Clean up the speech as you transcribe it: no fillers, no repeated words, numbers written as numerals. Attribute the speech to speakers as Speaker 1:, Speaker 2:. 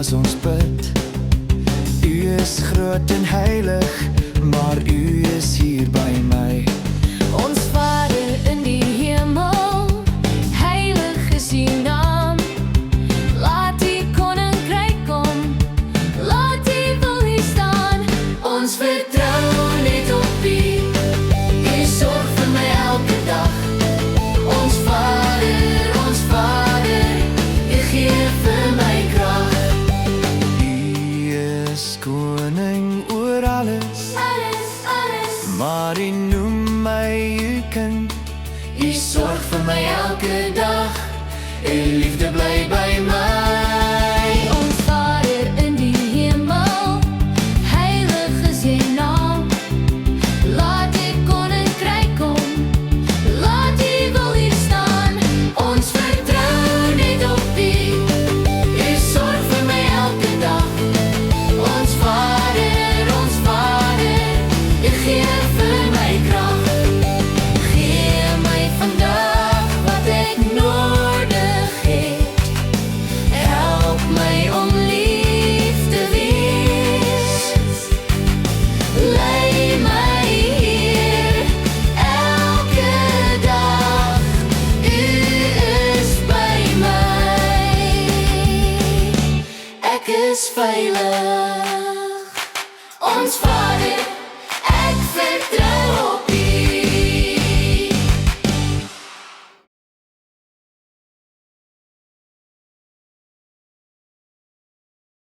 Speaker 1: as ons bid. U is groot en heilig, maar u is hier by my.
Speaker 2: Ons Vader in die hemel, heilig is uw naam. Laat die koninkryk kom, laat die wil hier staan. Ons vertrou net op u, u sorg vir my elke dag. Ons Vader, u gee vir my krag.
Speaker 1: U is koning oor alles, maar u noem my u kind.
Speaker 2: U sorg vir my elke dag, u liefde bly by my. Ons Vader in die hemel, heilig is jy naam. Laat die koninkryk kom, laat die wil hier staan. Ons vertrou net op u, u sorg vir my elke dag. Ons Vader, u gee vir my krag. Gee my vandag wat ek nodig het. Help my om lief te wees. Lei my hier elke dag. U is by my. Ek is veilig. Ons Vader